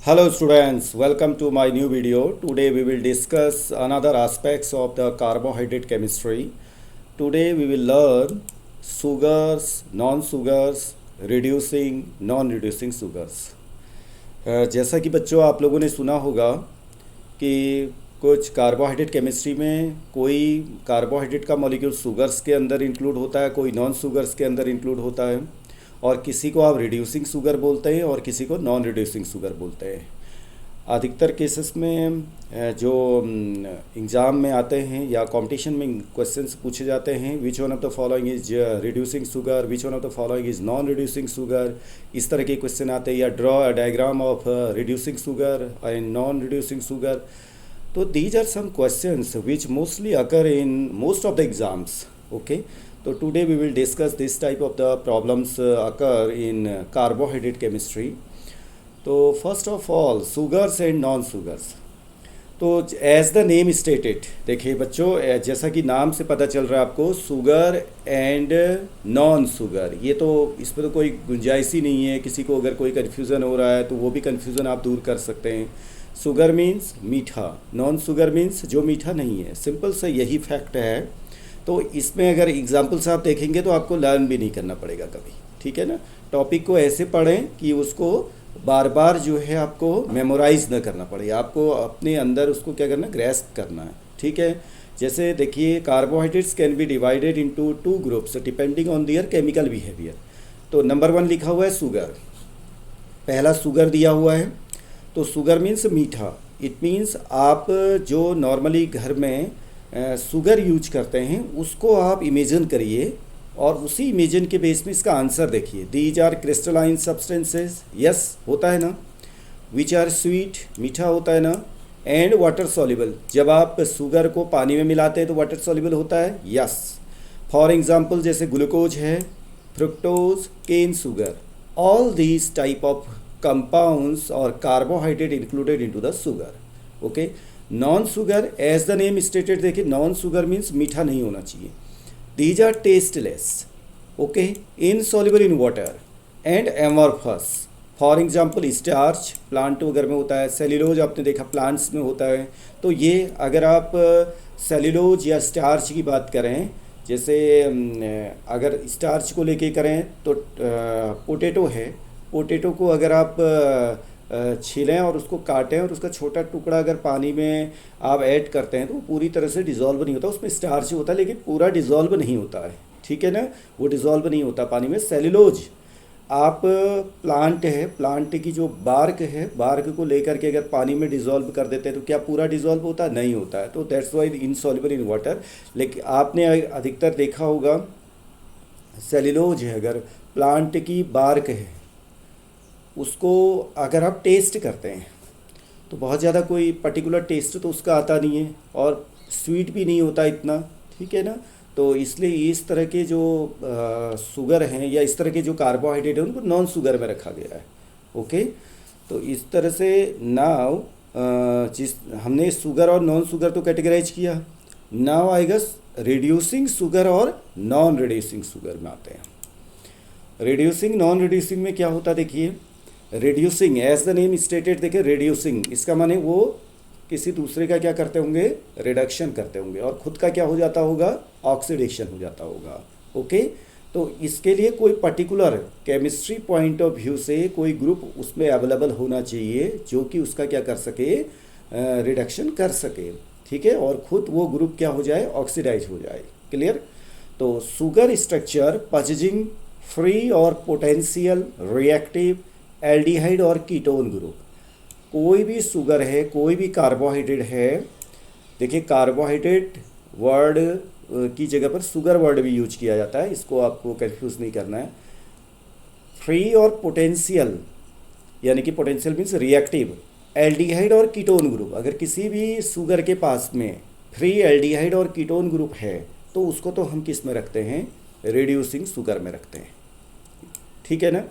Hello students, welcome to my new video. Today we will discuss another aspects of the carbohydrate chemistry. Today we will learn sugars, non-sugars, reducing, non-reducing sugars. जैसा कि बच्चों आप लोगों ने सुना होगा कि कुछ कार्बोहाइड्रेट केमिस्ट्री में कोई कार्बोहाइड्रेट का मॉलिक्यूल शुगर्स के अंदर इंक्लूड होता है, कोई नॉन शुगर्स के अंदर इंक्लूड होता है, और किसी को आप रिड्यूसिंग शुगर बोलते हैं और किसी को नॉन रिड्यूसिंग शुगर बोलते हैं। अधिकतर केसेस में जो एग्ज़ाम में आते हैं या कंपटीशन में क्वेश्चंस पूछे जाते हैं, which one of the following is reducing sugar, which one of the following is non reducing sugar, इस तरह के क्वेश्चन आते हैं, या draw a diagram of reducing sugar and non reducing sugar. तो these are some questions which mostly occur in most of the exams. Okay, so today we will discuss this type of the problems occur in carbohydrate chemistry. तो first of all sugars and non sugars. तो as the name stated, देखिए बच्चों जैसा कि नाम से पता चल रहा है आपको, शुगर एंड नॉन शुगर, ये तो इस पर तो कोई गुंजाइश ही नहीं है। किसी को अगर कोई कन्फ्यूज़न हो रहा है तो वो भी कन्फ्यूज़न आप दूर कर सकते हैं। शुगर मीन्स मीठा, नॉन शुगर मीन्स जो मीठा नहीं है। सिंपल सा यही फैक्ट है। तो इसमें अगर एग्जाम्पल्स आप देखेंगे तो आपको लर्न भी नहीं करना पड़ेगा कभी, ठीक है ना। टॉपिक को ऐसे पढ़ें कि उसको बार बार जो है आपको मेमोराइज न करना पड़े, आपको अपने अंदर उसको क्या करना, ग्रेस्प करना है, ठीक है। जैसे देखिए carbohydrates can be divided into two groups depending on their chemical behaviour. तो नंबर 1 लिखा हुआ है शुगर, पहला शुगर दिया हुआ है। तो शुगर मीन्स मीठा। इट मीन्स आप जो नॉर्मली घर में शुगर यूज करते हैं उसको आप इमेजिन करिए और उसी इमेजिन के बेस में इसका आंसर देखिए। These are crystalline substances, yes होता है ना। विच आर स्वीट, मीठा होता है ना। एंड वाटर सॉल्युबल, जब आप शुगर को पानी में मिलाते हैं तो वाटर सॉल्युबल होता है, यस। फॉर एग्जांपल जैसे ग्लूकोज है, fructose, cane sugar, all these type of compounds और carbohydrate included into the sugar. Okay, non sugar as the name stated, देखिए नॉन शुगर मीन्स मीठा नहीं होना चाहिए। These are tasteless, okay, insoluble in water and amorphous. For example starch plant वगैरह में होता है, सेल्यूलोज आपने देखा प्लांट्स में होता है। तो ये अगर आप सेल्यूलोज या स्टार्च की बात करें, जैसे अगर स्टार्च को लेके करें तो पोटैटो है, पोटैटो को अगर आप छीलें और उसको काटें और उसका छोटा टुकड़ा अगर पानी में आप ऐड करते हैं तो वो पूरी तरह से डिज़ोल्व नहीं होता, उसमें स्टार्च होता है लेकिन पूरा डिज़ोल्व नहीं होता है, ठीक है ना, वो डिज़ोल्व नहीं होता पानी में। सेल्यूलोज आप प्लांट है, प्लांट की जो बार्क है, बार्क को लेकर के अगर पानी में डिज़ोल्व कर देते हैं तो क्या पूरा डिज़ोल्व होता है, नहीं होता है। तो that's why insoluble in water. लेकिन आपने अधिकतर देखा होगा सेल्यूलोज है, अगर प्लांट की बार्क है उसको अगर आप टेस्ट करते हैं तो बहुत ज़्यादा कोई पर्टिकुलर टेस्ट तो उसका आता नहीं है और स्वीट भी नहीं होता इतना, ठीक है ना। तो इसलिए इस तरह के जो शुगर हैं या इस तरह के जो कार्बोहाइड्रेट हैं उनको नॉन शुगर में रखा गया है। ओके, तो इस तरह से नाउ जिस हमने शुगर और नॉन शुगर तो कैटेगराइज किया, नाउ आएगा रिड्यूसिंग शुगर और नॉन रिड्यूसिंग शुगर में आते हैं। रिड्यूसिंग नॉन रिड्यूसिंग में क्या होता है, देखिए reducing as the name stated, देखिए रिड्यूसिंग इसका माने वो किसी दूसरे का क्या करते होंगे, रिडक्शन करते होंगे, और खुद का क्या हो जाता होगा, ऑक्सीडेशन हो जाता होगा। ओके, तो इसके लिए कोई particular chemistry point of view से कोई ग्रुप उसमें अवेलेबल होना चाहिए जो कि उसका क्या कर सके, रिडक्शन कर सके, ठीक है, और खुद वो ग्रुप क्या हो जाए, ऑक्सीडाइज हो जाए। क्लियर। तो शुगर स्ट्रक्चर पचजिंग फ्री और पोटेंशियल रिएक्टिव एल्डिहाइड और कीटोन ग्रुप। कोई भी शुगर है, कोई भी कार्बोहाइड्रेट है, देखिए कार्बोहाइड्रेट वर्ड की जगह पर शुगर वर्ड भी यूज किया जाता है, इसको आपको कंफ्यूज नहीं करना है। फ्री और पोटेंशियल, यानी कि पोटेंशियल मीन्स रिएक्टिव, एल्डिहाइड और कीटोन ग्रुप। अगर किसी भी शुगर के पास में फ्री एल्डिहाइड और कीटोन ग्रुप है तो उसको तो हम किस में रखते हैं, रिड्यूसिंग शुगर में रखते हैं, ठीक है ना।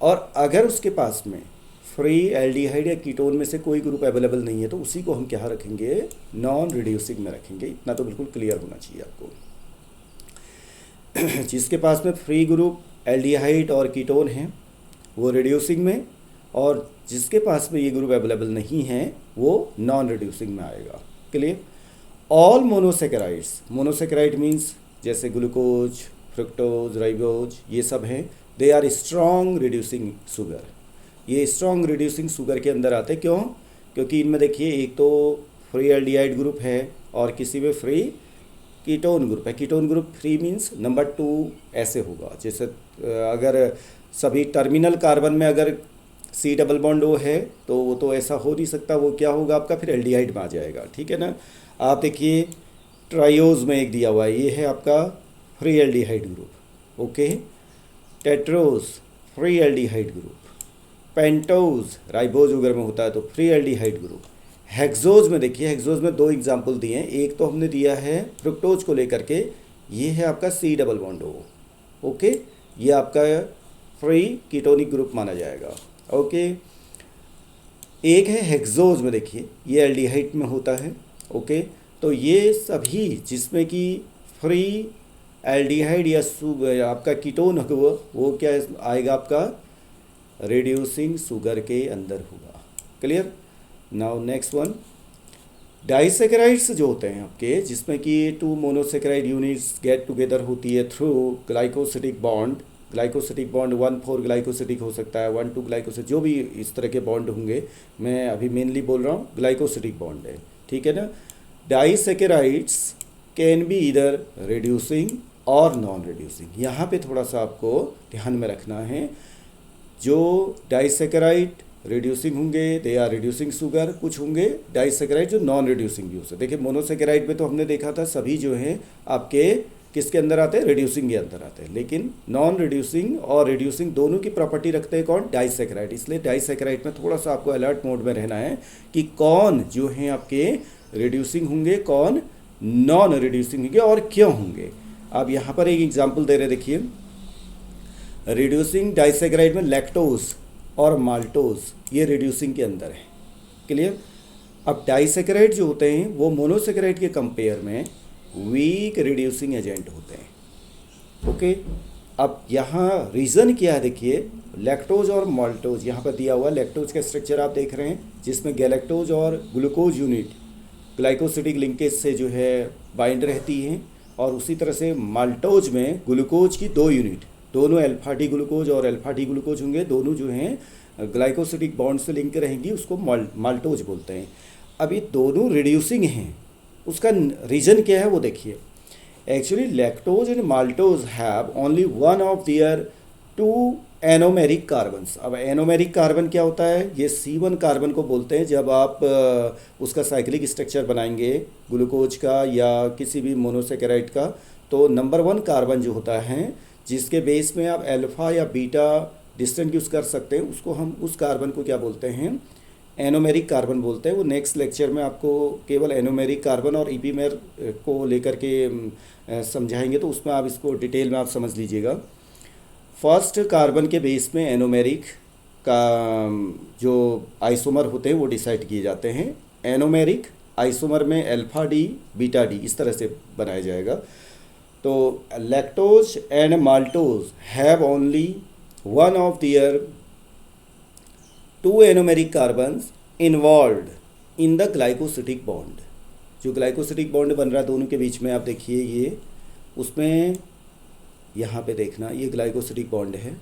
और अगर उसके पास में फ्री एल्डिहाइड या कीटोन में से कोई ग्रुप अवेलेबल नहीं है तो उसी को हम क्या रखेंगे, नॉन रिड्यूसिंग में रखेंगे। इतना तो बिल्कुल क्लियर होना चाहिए आपको। जिसके पास में फ्री ग्रुप एल्डिहाइड और कीटोन है वो रिड्यूसिंग में, और जिसके पास में ये ग्रुप अवेलेबल नहीं है वो नॉन रिड्यूसिंग में आएगा। क्लियर। ऑल मोनोसेकेराइड मीन्स जैसे ग्लूकोज, फ्रुक्टोज, राइबोज, ये सब हैं, they are strong reducing sugar. ये स्ट्रॉन्ग रिड्यूसिंग शुगर के अंदर आते क्यों? क्योंकि इनमें देखिए एक तो फ्री एल्डिहाइड ग्रुप है और किसी में फ्री कीटोन ग्रुप है। Ketone group free means number 2 ऐसे होगा। जैसे अगर सभी टर्मिनल कार्बन में अगर C डबल बॉन्ड O है तो वो तो ऐसा हो नहीं सकता, वो क्या होगा आपका फिर एल्डिहाइड में आ जाएगा। ठीक है ना। आप देखिए ट्रायोज में एक दिया हुआ है, ये है आपका free aldehyde group. Okay. Tetrose free aldehyde group. Pentose ribose वगैरह में होता है तो फ्री एल्डिहाइड ग्रुप। हेक्सोज में देखिए, हेक्सोज में 2 एग्जाम्पल दिए हैं। एक तो हमने दिया है फ्रुक्टोज को लेकर के, ये है आपका C double bond O। Okay, ये आपका फ्री कीटोनिक ग्रुप माना जाएगा। ओके। एक है हेक्सोज में देखिए, ये एल्डिहाइड में होता है। ओके, तो ये सभी जिसमें कि फ्री एल्डिहाइड या आपका कीटोन हो वो क्या आएगा आपका रिड्यूसिंग शुगर के अंदर होगा। Clear. Now next one, disaccharides जो होते हैं आपके, जिसमें कि 2 मोनोसेकेराइड यूनिट्स गेट टुगेदर होती है through glycosidic bond. Glycosidic bond 1,4 glycosidic हो सकता है, 1,2 ग्लाइकोसिटिक, जो भी इस तरह के बॉन्ड होंगे। मैं अभी मेनली बोल रहा हूँ ग्लाइकोसिटिक बॉन्ड है। ठीक है ना। डाइसेकेराइड्स कैन बी इधर रिड्यूसिंग और नॉन रिड्यूसिंग। यहाँ पे थोड़ा सा आपको ध्यान में रखना है। जो डाइसेकेराइड रिड्यूसिंग होंगे दे आर रिड्यूसिंग शुगर, कुछ होंगे डाइसेकेराइड जो नॉन रिड्यूसिंग भी हो सकते। देखिए मोनोसेकेराइड में तो हमने देखा था सभी जो हैं आपके किसके अंदर आते हैं, रिड्यूसिंग के अंदर आते हैं। लेकिन नॉन रिड्यूसिंग और रिड्यूसिंग दोनों की प्रॉपर्टी रखते हैं कौन, डाइसेकेराइड। इसलिए डाइसेकेराइड में थोड़ा सा आपको अलर्ट मोड में रहना है कि कौन जो हैं आपके रिड्यूसिंग होंगे, कौन नॉन रिड्यूसिंग होंगे और क्यों होंगे। अब यहाँ पर एक एग्जाम्पल दे रहे, देखिए रिड्यूसिंग डाइसेकेराइड में लैक्टोज और माल्टोज ये रिड्यूसिंग के अंदर है। क्लियर। अब डाइसेकेराइड जो होते हैं वो मोनोसेकेराइड के कंपेयर में वीक रिड्यूसिंग एजेंट होते हैं। ओके। अब यहाँ रीज़न क्या है, देखिए लैक्टोज और माल्टोज यहाँ पर दिया हुआ। लैक्टोज का स्ट्रक्चर आप देख रहे हैं जिसमें गैलेक्टोज और ग्लूकोज यूनिट ग्लाइकोसिटिक लिंकेज से जो है बाइंड रहती हैं, और उसी तरह से माल्टोज में ग्लूकोज की 2 यूनिट, दोनों अल्फा डी ग्लूकोज और अल्फा डी ग्लूकोज होंगे, दोनों जो हैं ग्लाइकोसिटिक बॉन्ड से लिंक रहेंगी, उसको माल्टोज बोलते हैं। अब ये दोनों रिड्यूसिंग हैं, उसका रीज़न क्या है वो देखिए। Actually lactose and maltose have only one of their 2 anomeric carbons. अब एनोमेरिक कार्बन क्या होता है, ये C1 कार्बन को बोलते हैं। जब आप उसका साइक्लिक स्ट्रक्चर बनाएंगे ग्लूकोज का या किसी भी मोनोसेकेराइड का, तो नंबर 1 कार्बन जो होता है जिसके बेस में आप अल्फ़ा या बीटा डिस्टेंट यूज़ कर सकते हैं, उसको हम उस कार्बन को क्या बोलते हैं, एनोमेरिक कार्बन बोलते हैं। वो नेक्स्ट लेक्चर में आपको केवल एनोमेरिक कार्बन और ईपीमेर को लेकर के समझाएंगे, तो उसमें आप इसको डिटेल में आप समझ लीजिएगा। फर्स्ट कार्बन के बेस में एनोमेरिक का जो आइसोमर होते हैं वो डिसाइड किए जाते हैं। एनोमेरिक आइसोमर में अल्फा डी बीटा डी इस तरह से बनाया जाएगा। तो lactose and maltose have only one of their 2 anomeric carbons involved in the glycosidic bond. जो ग्लाइकोसिटिक बॉन्ड बन रहा है दोनों के बीच में, आप देखिए ये उसमें यहाँ पे देखना, ये ग्लाइकोसिटिक बॉन्ड है।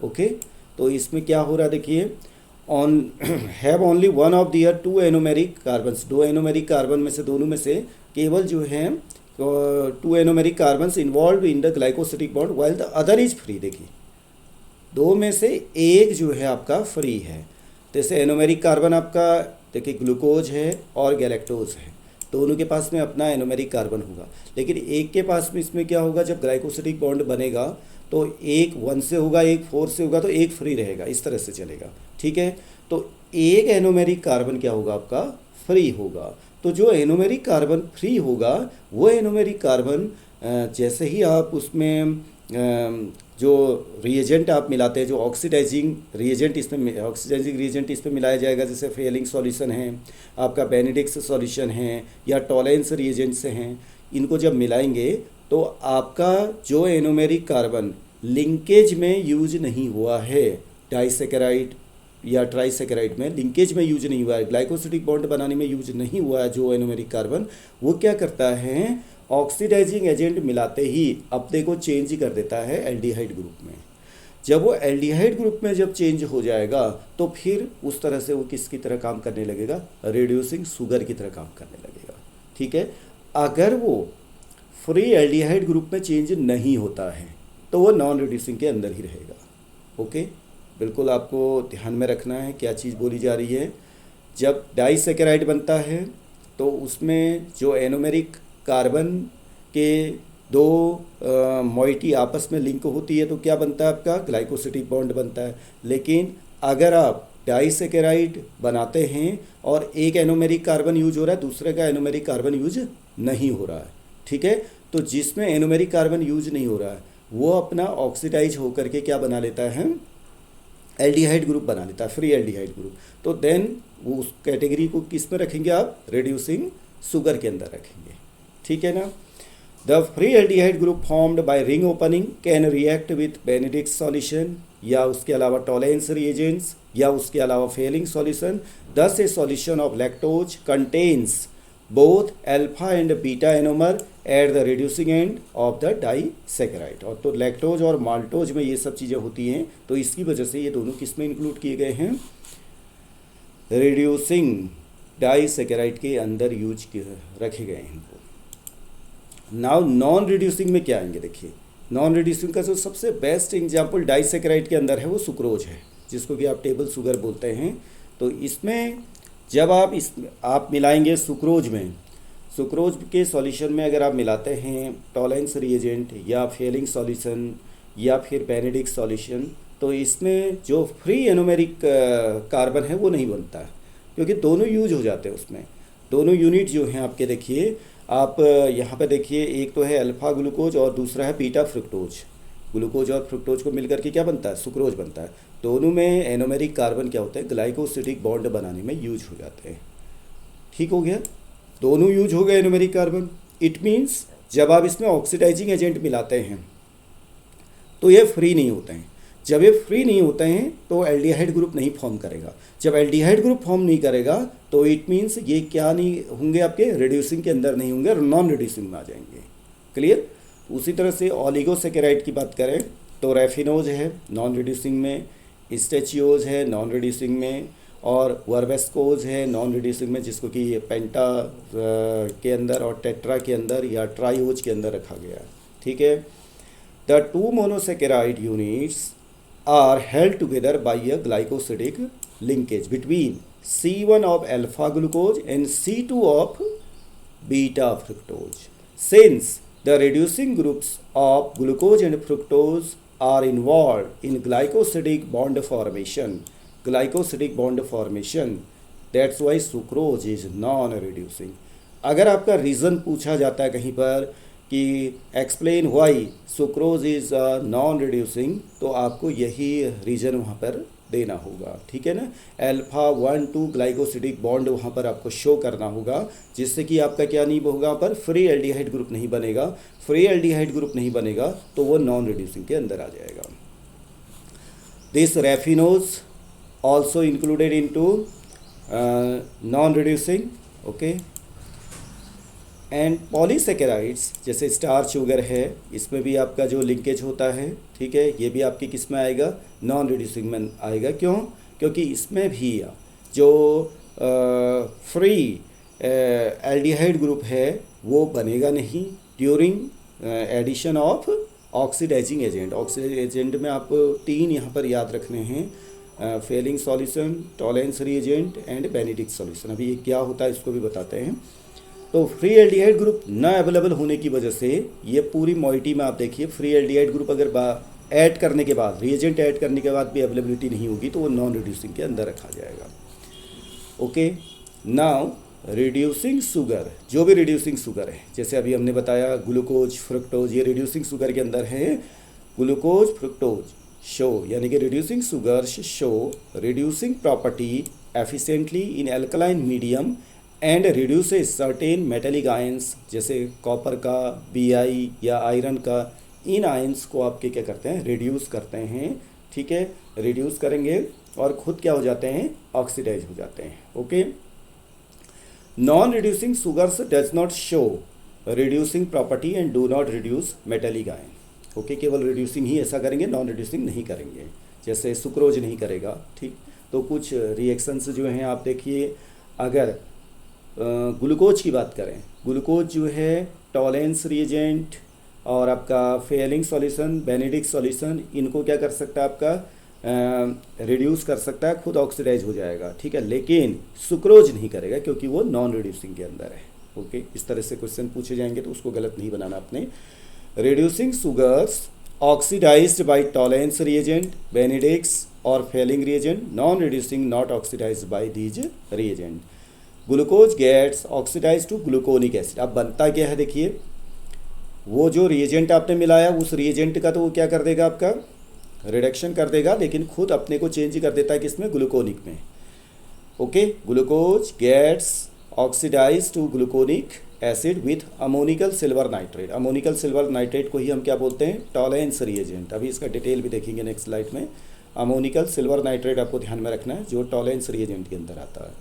ओके, तो इसमें क्या हो रहा है देखिए, on have only one of their 2 anomeric carbons. 2 anomeric carbon में से दोनों में से केवल जो है 2 anomeric carbons involve in the glycosidic bond while the other is free. देखिए 2 में से एक जो है आपका फ्री है। जैसे एनोमेरिक कार्बन आपका देखिए ग्लूकोज है और गैलेक्टोज है, दोनों के पास में अपना एनोमेरिक कार्बन होगा, लेकिन एक के पास में इसमें क्या होगा, जब ग्लाइकोसिटिक बॉन्ड बनेगा तो एक 1 से होगा, एक 4 से होगा, तो एक फ्री रहेगा, इस तरह से चलेगा। ठीक है, तो एक एनोमेरिक कार्बन क्या होगा आपका, फ्री होगा। तो जो एनोमेरिक कार्बन फ्री होगा वो एनोमेरिक कार्बन जैसे ही आप उसमें जो रिएजेंट आप मिलाते हैं, जो ऑक्सीडाइजिंग रिएजेंट इसमें मिलाया जाएगा, जैसे फेलिंग सॉल्यूशन है आपका, बेनेडिक्ट सॉल्यूशन है या टॉलेंस रिएजेंट से हैं, इनको जब मिलाएंगे तो आपका जो एनोमेरिक कार्बन लिंकेज में यूज नहीं हुआ है, डाइसेकेराइड या ट्राइसेकेराइड में लिंकेज में यूज नहीं हुआ है, ग्लाइकोसिडिक बॉन्ड बनाने में यूज नहीं हुआ है जो एनोमेरिक कार्बन, वो क्या करता है, ऑक्सीडाइजिंग एजेंट मिलाते ही अपने को चेंज कर देता है एल्डिहाइड ग्रुप में। जब वो एल्डिहाइड ग्रुप में जब चेंज हो जाएगा तो फिर उस तरह से वो किसकी तरह काम करने लगेगा, रिड्यूसिंग शुगर की तरह काम करने लगेगा। ठीक है, अगर वो फ्री एल्डिहाइड ग्रुप में चेंज नहीं होता है तो वो नॉन रिड्यूसिंग के अंदर ही रहेगा। ओके, बिल्कुल आपको ध्यान में रखना है क्या चीज़ बोली जा रही है। जब डाइसेकेराइड बनता है तो उसमें जो एनोमेरिक कार्बन के दो मॉइटी आपस में लिंक होती है तो क्या बनता है आपका, ग्लाइकोसिडिक बॉन्ड बनता है। लेकिन अगर आप डाइसेकेराइड बनाते हैं और एक एनोमेरिक कार्बन यूज हो रहा है, दूसरे का एनोमेरिक कार्बन यूज नहीं हो रहा है, ठीक है, तो जिसमें एनोमेरिक कार्बन यूज नहीं हो रहा है वो अपना ऑक्सीडाइज होकर के क्या बना लेता है, एल्डिहाइड ग्रुप बना लेता है, फ्री एल्डिहाइड ग्रुप। तो देन वो उस कैटेगरी को किस में रखेंगे आप, रिड्यूसिंग शुगर के अंदर रखेंगे। ठीक है ना। The free aldehyde group formed by ring opening can react with Benedict solution या उसके अलावा टॉलेंस रिएजेंट्स या उसके अलावा फेलिंग सॉल्यूशन। दस ए solution of lactose contains both alpha and beta anomer at the reducing end of the disaccharide. और तो lactose और माल्टोज में ये सब चीज़ें होती हैं, तो इसकी वजह से ये दोनों किस में इंक्लूड किए गए हैं, रिड्यूसिंग डाइसेकेराइड के अंदर रखे गए हैं। नाउ नॉन रिड्यूसिंग में क्या आएंगे, देखिए नॉन रिड्यूसिंग का जो सबसे बेस्ट एग्जाम्पल डाइसेकेराइड के अंदर है वो सुक्रोज है, जिसको कि आप टेबल शुगर बोलते हैं। तो इसमें जब आप मिलाएंगे सुक्रोज में, सुक्रोज के सॉल्यूशन में अगर आप मिलाते हैं टॉलेंस रिएजेंट या फेलिंग सॉल्यूशन या फिर बेनेडिक्ट सॉल्यूशन, तो इसमें जो फ्री एनोमेरिक कार्बन है वो नहीं बनता है, क्योंकि दोनों यूज हो जाते हैं उसमें। दोनों यूनिट जो हैं आपके, देखिए आप यहाँ पे देखिए, एक तो है अल्फा ग्लूकोज और दूसरा है बीटा फ्रुक्टोज। ग्लूकोज और फ्रुक्टोज को मिलकर के क्या बनता है, सुक्रोज बनता है। दोनों में एनोमेरिक कार्बन क्या होता है, ग्लाइकोसिडिक बॉन्ड बनाने में यूज हो जाते हैं। ठीक हो गया, दोनों यूज हो गए एनोमेरिक कार्बन। इट मीन्स जब आप इसमें ऑक्सीडाइजिंग एजेंट मिलाते हैं तो ये फ्री नहीं होते हैं। जब ये फ्री नहीं होते हैं तो एल्डिहाइड ग्रुप नहीं फॉर्म करेगा। जब एल्डिहाइड ग्रुप फॉर्म नहीं करेगा तो इट मीन्स ये क्या नहीं होंगे, आपके रिड्यूसिंग के अंदर नहीं होंगे, नॉन रिड्यूसिंग में आ जाएंगे। क्लियर। उसी तरह से ऑलिगोसेकेराइड की बात करें तो रैफिनोज है नॉन रिड्यूसिंग में, स्टेचियोज है नॉन रिड्यूसिंग में, और वर्बेस्कोज है नॉन रिड्यूसिंग में, जिसको कि पेंटा के अंदर और टेट्रा के अंदर या ट्राइओज के अंदर रखा गया है। ठीक है। The two monosaccharide units are held together by a glycosidic linkage between C1 of alpha glucose and C2 of beta fructose. Since the reducing groups of glucose and fructose are involved in glycosidic bond formation, that's why sucrose is non-reducing. अगर आपका reason पूछा जाता है कहीं पर कि explain why sucrose is non reducing, तो आपको यही रीज़न वहाँ पर देना होगा। ठीक है ना। अल्फा 1,2 ग्लाइकोसिडिक बॉन्ड वहाँ पर आपको शो करना होगा, जिससे कि आपका क्या नहीं होगा, पर फ्री एल्डिहाइड ग्रुप नहीं बनेगा। फ्री एल्डिहाइड ग्रुप नहीं बनेगा तो वो नॉन रिड्यूसिंग के अंदर आ जाएगा। This raffinose also included into non reducing. Okay. And polysaccharides जैसे स्टार्च शुगर है, इसमें भी आपका जो लिंकेज होता है, ठीक है, ये भी आपकी किस में आएगा, नॉन रिड्यूसिंग में आएगा। क्यों? क्योंकि इसमें भी जो फ्री एल्डिहाइड ग्रुप है वो बनेगा नहीं during addition of oxidizing agent. Oxidizing agent में आपको 3 यहाँ पर याद रखने हैं, Fehling solution, Tollens reagent and Benedict solution. अभी ये क्या होता है इसको भी बताते हैं। तो फ्री एल्डिहाइड ग्रुप न अवेलेबल होने की वजह से ये पूरी मॉइटी में आप देखिए, फ्री एल्डिहाइड ग्रुप अगर ऐड करने के बाद, रिएजेंट ऐड करने के बाद भी अवेलेबिलिटी नहीं होगी तो वो नॉन रिड्यूसिंग के अंदर रखा जाएगा। ओके। नाउ रिड्यूसिंग शुगर, जो भी रिड्यूसिंग शुगर है, जैसे अभी हमने बताया ग्लूकोज, फ्रुक्टोज, ये रिड्यूसिंग शुगर के अंदर है। ग्लूकोज, फ्रुक्टोज शो, यानी कि reducing sugars show reducing property efficiently in alkaline medium and reduces certain metallic ions, जैसे कॉपर का, Bi या आयरन का, इन आयंस को आपके क्या करते हैं, रिड्यूस करते हैं। ठीक है, रिड्यूस करेंगे और खुद क्या हो जाते हैं, ऑक्सीडाइज हो जाते हैं। Okay, non reducing sugars does not show reducing property and do not reduce metallic ion. Okay, केवल रिड्यूसिंग ही ऐसा करेंगे, नॉन रिड्यूसिंग नहीं करेंगे, जैसे सुक्रोज नहीं करेगा। ठीक, तो कुछ रिएक्शंस जो हैं आप देखिए, अगर ग्लूकोज की बात करें, ग्लूकोज जो है टॉलेंस रिएजेंट और आपका फेलिंग सॉल्यूशन, बेनेडिक्ट सॉल्यूशन, इनको क्या कर सकता है आपका, रिड्यूस कर सकता है, खुद ऑक्सीडाइज हो जाएगा। ठीक है, लेकिन सुक्रोज नहीं करेगा क्योंकि वो नॉन रिड्यूसिंग के अंदर है। ओके, इस तरह से क्वेश्चन पूछे जाएंगे तो उसको गलत नहीं बनाना आपने। Reducing sugars oxidised by Tollens reagent, Benedict's और Fehling reagent, non reducing not oxidised by these reagent. Glucose gets oxidise to gluconic acid. अब बनता क्या है देखिए, वो जो रिएजेंट आपने मिलाया उस रिएजेंट का तो वो क्या कर देगा, आपका रिडक्शन कर देगा, लेकिन खुद अपने को चेंज कर देता है किसमें, ग्लूकोनिक में। Okay, glucose gets oxidise to gluconic acid with ammoniacal silver nitrate. Ammoniacal silver nitrate को ही हम क्या बोलते हैं, टॉलेंस रिएजेंट। अभी इसका डिटेल भी देखेंगे नेक्स्ट स्लाइड में। अमोनिकल सिल्वर नाइट्रेट आपको ध्यान में रखना है, जो टॉलेंस रिएजेंट के अंदर आता है।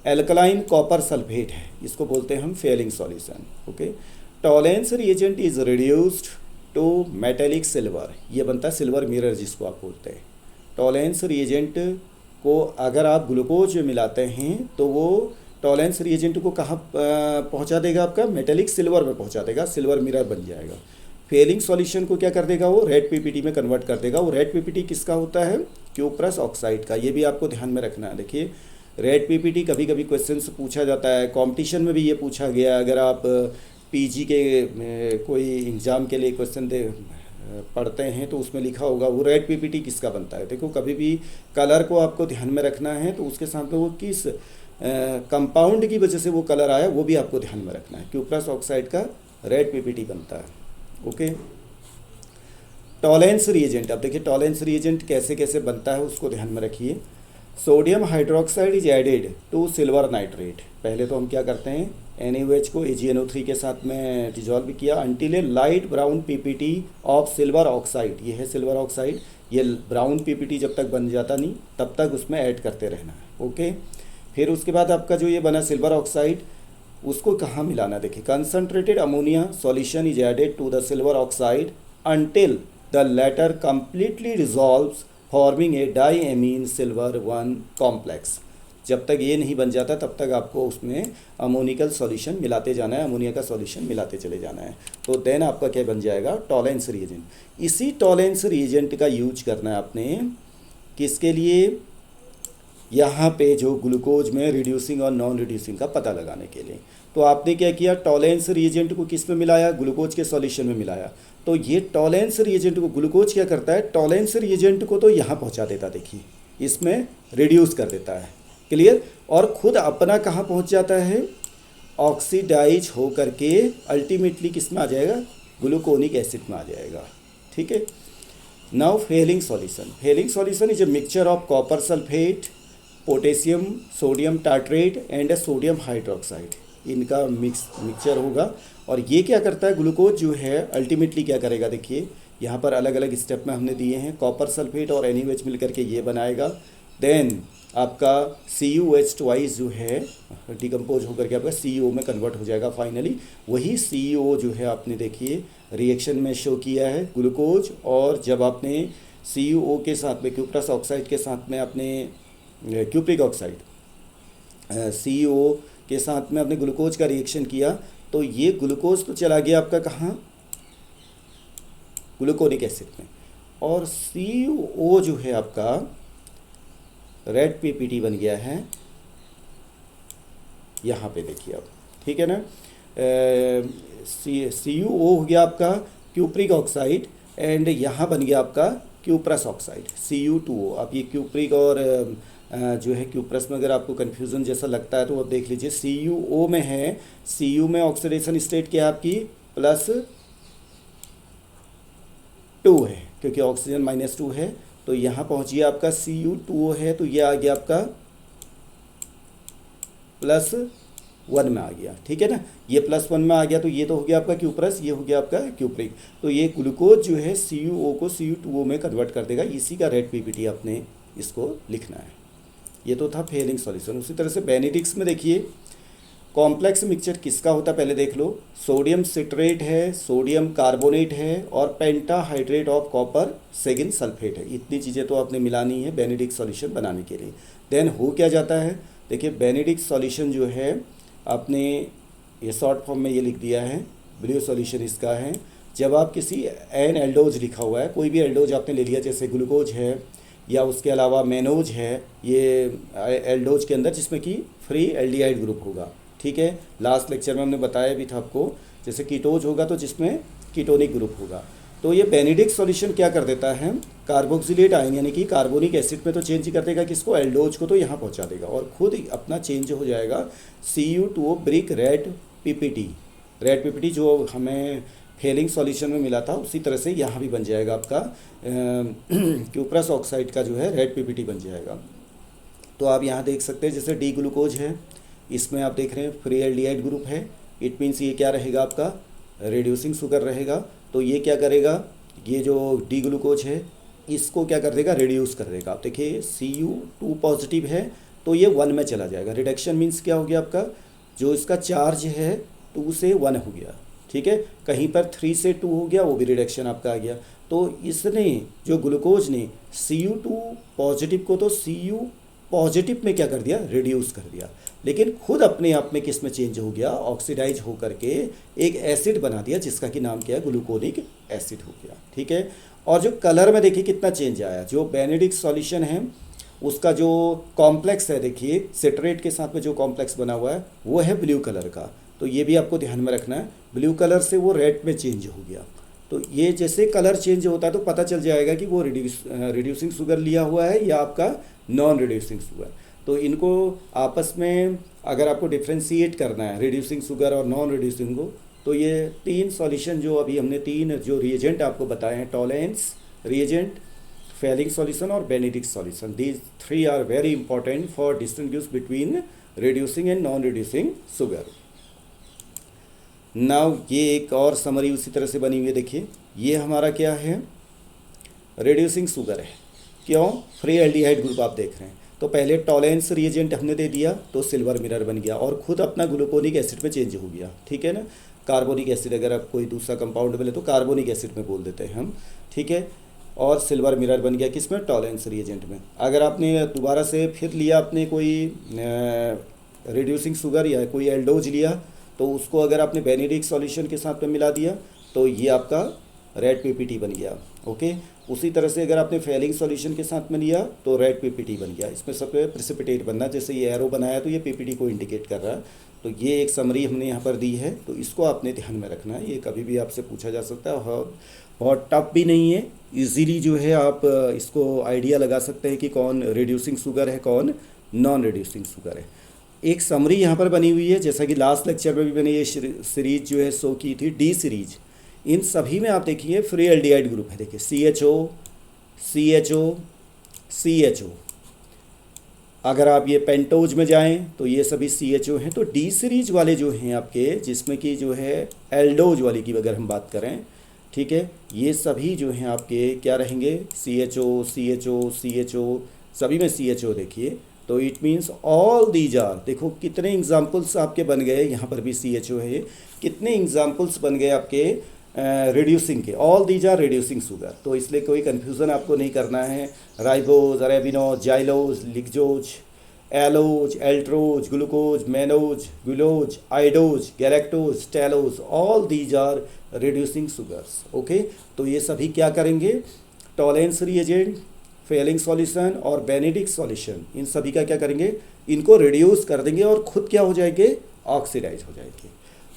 एल्कलाइन कॉपर सल्फेट है, इसको बोलते हैं हम Fehling solution. Okay, Tollens reagent is reduced to metallic silver, ये बनता है सिल्वर मिरर जिसको आप बोलते हैं। टॉलेंस रिएजेंट को अगर आप ग्लूकोज में मिलाते हैं तो वो टॉलेंस रिएजेंट को कहाँ पहुँचा देगा, आपका मेटेलिक सिल्वर में पहुँचा देगा, सिल्वर मिरर बन जाएगा। फेलिंग सॉल्यूशन को क्या कर देगा, वो रेड पीपीटी में कन्वर्ट कर देगा। वो रेड पीपीटी किसका होता है, क्यूप्रस ऑक्साइड का। ये भी आपको ध्यान में रखना है। देखिए, रेड पीपीटी कभी कभी क्वेश्चन से पूछा जाता है, कंपटीशन में भी ये पूछा गया। अगर आप पीजी के कोई एग्ज़ाम के लिए क्वेश्चन पढ़ते हैं तो उसमें लिखा होगा वो रेड पीपीटी किसका बनता है। देखो, कभी भी कलर को आपको ध्यान में रखना है, तो उसके साथ में वो किस कंपाउंड की वजह से वो कलर आया वो भी आपको ध्यान में रखना है। क्यूप्रस ऑक्साइड का रेड पीपीटी बनता है। Okay, Tollens reagent. अब देखिए टॉलेंस रिएजेंट कैसे कैसे बनता है उसको ध्यान में रखिए। Sodium hydroxide is added to silver nitrate. पहले तो हम क्या करते हैं, NaOH को AgNO3 के साथ में डिजॉल्व किया until A light brown PPT of silver oxide. ये है सिल्वर ऑक्साइड। ये ब्राउन पीपीटी जब तक बन जाता नहीं तब तक उसमें ऐड करते रहना है। ओके, फिर उसके बाद आपका जो ये बना सिल्वर ऑक्साइड, उसको कहाँ मिलाना, देखिए concentrated ammonia solution is added to the silver oxide until the latter completely dissolves forming a diammine silver 1 complex. जब तक ये नहीं बन जाता तब तक आपको उसमें अमोनिकल सॉल्यूशन मिलाते जाना है, अमोनिया का सॉल्यूशन मिलाते चले जाना है। तो देन आपका क्या बन जाएगा, टॉलेंस रिएजेंट। इसी टॉलेंस रिएजेंट का यूज करना है आपने किसके लिए, यहाँ पे जो ग्लूकोज में रिड्यूसिंग और नॉन रिड्यूसिंग का पता लगाने के लिए। तो आपने क्या किया, टॉलेंस रिएजेंट को किस में मिलाया, ग्लूकोज के सॉल्यूशन में मिलाया। तो ये टॉलेंस रिएजेंट को ग्लूकोज क्या करता है, टॉलेंस रिएजेंट को तो यहाँ पहुँचा देता, देखिए इसमें रिड्यूस कर देता है। क्लियर, और खुद अपना कहाँ पहुँच जाता है, ऑक्सीडाइज हो करके अल्टीमेटली किस में आ जाएगा, ग्लूकोनिक एसिड में आ जाएगा। ठीक है, now Fehling solution. Fehling solution is a mixture of copper sulphate, potassium sodium tartrate and sodium hydroxide. इनका मिक्सचर होगा। और ये क्या करता है, ग्लूकोज जो है अल्टीमेटली क्या करेगा, देखिए यहाँ पर अलग अलग स्टेप में हमने दिए हैं। कॉपर सल्फेट और NaOH मिलकर के ये बनाएगा। देन आपका CuOH ट्वाइस जो है डिकम्पोज होकर के आपका CEO में कन्वर्ट हो जाएगा फाइनली। वही CEO जो है आपने देखिए रिएक्शन में शो किया है ग्लूकोज, और जब आपने CuO के साथ में क्यूप्रस ऑक्साइड के साथ में आपने क्यूप्रिक ऑक्साइड CEO के साथ में आपने ग्लूकोज का रिएक्शन किया, तो ये ग्लूकोज तो चला गया आपका कहाँ, ग्लूकोनिक एसिड में, और CuO जो है आपका रेड पीपीटी बन गया है यहाँ पे देखिए आप। ठीक है ना, CuO हो गया आपका क्यूप्रिक ऑक्साइड एंड यहाँ बन गया आपका क्यूप्रस ऑक्साइड Cu2O। अब ये क्यूप्रिक और जो है क्यूप्रस में अगर आपको कन्फ्यूज़न जैसा लगता है तो आप देख लीजिए, CuO में है, Cu में ऑक्सीडेशन स्टेट क्या है आपकी +2 है क्योंकि ऑक्सीजन -2 है। तो यहाँ पहुँचिए आपका Cu2O है, तो ये आ गया आपका +1 में आ गया। ठीक है ना, ये +1 में आ गया, तो ये तो हो गया आपका क्यूप्रस, ये हो गया आपका क्यूप्रिक। तो ये ग्लूकोज जो है CuO को Cu2O में कन्वर्ट कर देगा। इसी का रेड पीपीटी आपने इसको लिखना है। ये तो था फेलिंग सॉल्यूशन। उसी तरह से बेनेडिक्स में देखिए कॉम्प्लेक्स मिक्सचर किसका होता है पहले देख लो। सोडियम सिट्रेट है, सोडियम कार्बोनेट है और पेंटाहाइड्रेट ऑफ कॉपर सेगिन सल्फेट है। इतनी चीज़ें तो आपने मिलानी है बेनेडिक्ट सॉल्यूशन बनाने के लिए। देन हो क्या जाता है, देखिए बेनेडिक्ट सॉल्यूशन जो है आपने ये शॉर्ट फॉर्म में ये लिख दिया है, ब्लू सॉल्यूशन इसका है। जब आप किसी एन एल्डोज लिखा हुआ है, कोई भी एल्डोज आपने ले लिया, जैसे ग्लूकोज है या उसके अलावा मेनोज है, ये एल्डोज के अंदर जिसमें कि फ्री एल्डिहाइड ग्रुप होगा, ठीक है। लास्ट लेक्चर में हमने बताया भी था आपको, जैसे कीटोज होगा तो जिसमें कीटोनिक ग्रुप होगा। तो ये बेनेडिक्ट सॉल्यूशन क्या कर देता है, कार्बोक्सिलेट आयन यानी कि कार्बोनिक एसिड में तो चेंज कर देगा किसको, एल्डोज को, तो यहाँ पहुँचा देगा और खुद अपना चेंज हो जाएगा Cu2O brick red PPT. Red PPT जो हमें फेलिंग सॉल्यूशन में मिला था उसी तरह से यहाँ भी बन जाएगा आपका क्यूप्रस ऑक्साइड का जो है रेड पीपीटी बन जाएगा। तो आप यहाँ देख सकते हैं जैसे डी ग्लूकोज है, इसमें आप देख रहे हैं फ्री एल्डिहाइड ग्रुप है। इट मीन्स ये क्या रहेगा आपका रिड्यूसिंग शुगर रहेगा। तो ये क्या करेगा, ये जो डी ग्लूकोज है इसको क्या कर देगा, रिड्यूस कर देगा। आप देखिए Cu2 पॉजिटिव है तो ये 1 में चला जाएगा। रिडक्शन मीन्स क्या हो गया आपका, जो इसका चार्ज है 2 से 1 हो गया, ठीक है। कहीं पर 3 से 2 हो गया, वो भी रिडक्शन आपका आ गया। तो इसने जो ग्लूकोज ने Cu2 पॉजिटिव को तो Cu पॉजिटिव में क्या कर दिया, रिड्यूस कर दिया, लेकिन खुद अपने आप में किस में चेंज हो गया, ऑक्सीडाइज होकर के एक एसिड बना दिया जिसका कि नाम क्या है, ग्लूकोनिक एसिड हो गया, ठीक है। और जो कलर में देखिए कितना चेंज आया, जो बेनेडिक्ट सॉल्यूशन है उसका जो कॉम्प्लेक्स है, देखिए सिट्रेट के साथ में जो कॉम्प्लेक्स बना हुआ है वो है ब्लू कलर का। तो ये भी आपको ध्यान में रखना है, ब्लू कलर से वो रेड में चेंज हो गया। तो ये जैसे कलर चेंज होता है तो पता चल जाएगा कि वो रिड्यूसिंग शुगर लिया हुआ है या आपका नॉन रिड्यूसिंग शुगर। तो इनको आपस में अगर आपको डिफ्रेंशिएट करना है रिड्यूसिंग शुगर और नॉन रिड्यूसिंग को, तो ये 3 सॉल्यूशन जो अभी हमने 3 जो रिएजेंट आपको बताए हैं, टॉलेंस रिएजेंट, फेलिंग सॉल्यूशन और Benedict solution, these 3 are very important for distinguish between reducing and non reducing sugar. Now ये एक और समरी उसी तरह से बनी हुई है। देखिए ये हमारा क्या है, रिड्यूसिंग शुगर है, क्यों, फ्री एल्डिहाइड ग्रुप आप देख रहे हैं। तो पहले टॉलेंस रिएजेंट हमने दे दिया तो सिल्वर मिरर बन गया और खुद अपना ग्लूकोनिक एसिड में चेंज हो गया, ठीक है ना। कार्बोनिक एसिड अगर आप कोई दूसरा कंपाउंड मिले तो कार्बोनिक एसिड में बोल देते हैं हम, ठीक है। और सिल्वर मिरर बन गया किसमें, टॉलेंस रिएजेंट में। अगर आपने दोबारा से फिर लिया आपने कोई रिड्यूसिंग शुगर या कोई एल्डोज लिया तो उसको अगर आपने बेनेडिक्ट सॉल्यूशन के साथ में मिला दिया तो ये आपका रेड पीपीटी बन गया, ओके। उसी तरह से अगर आपने फेलिंग सॉल्यूशन के साथ में लिया तो रेड पीपीटी बन गया। इसमें सब प्रेसिपिटेट बनना, जैसे ये एरो बनाया तो ये पीपीटी को इंडिकेट कर रहा है। तो ये एक समरी हमने यहाँ पर दी है, तो इसको आपने ध्यान में रखना है। ये कभी भी आपसे पूछा जा सकता है, बहुत टफ भी नहीं है, इजीली जो है आप इसको आइडिया लगा सकते हैं कि कौन रिड्यूसिंग शुगर है कौन नॉन रिड्यूसिंग शुगर है। एक समरी यहाँ पर बनी हुई है, जैसा कि लास्ट लेक्चर में भी मैंने ये सीरीज जो है शो की थी, डी सीरीज। इन सभी में आप देखिए फ्री एल्डिहाइड ग्रुप है, देखिए CHO CHO CHO। अगर आप ये पेंटोज में जाएं तो ये सभी CHO हैं। तो डी सीरीज वाले जो हैं आपके, जिसमें कि जो है एल्डोज वाली की अगर हम बात करें, ठीक है, ये सभी जो हैं आपके क्या रहेंगे, CHO CHO CHO, सभी में CHO देखिए। तो it means all these are, देखो कितने एग्जाम्पल्स आपके बन गए, यहाँ पर भी CHO है, कितने एग्जाम्पल्स बन गए आपके रिड्यूसिंग के, all these are reducing sugar. तो इसलिए कोई कन्फ्यूज़न आपको नहीं करना है। Ribose, arabinose, xylose, lyxose, allose, altrose, glucose, mannose, gulose, idose, galactose, talose, all these are reducing sugars, okay. तो ये सभी क्या करेंगे, टॉलेंस रिएजेंट, फेलिंग सॉल्यूशन और बेनेडिक्ट सॉल्यूशन, इन सभी का क्या करेंगे, इनको रिड्यूस कर देंगे और खुद क्या हो जाएंगे, ऑक्सीडाइज हो जाएंगे,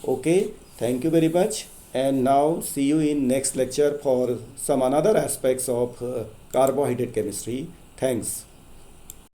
okay. Thank you very much, and now see you in next lecture for some another aspects of carbohydrate chemistry. Thanks.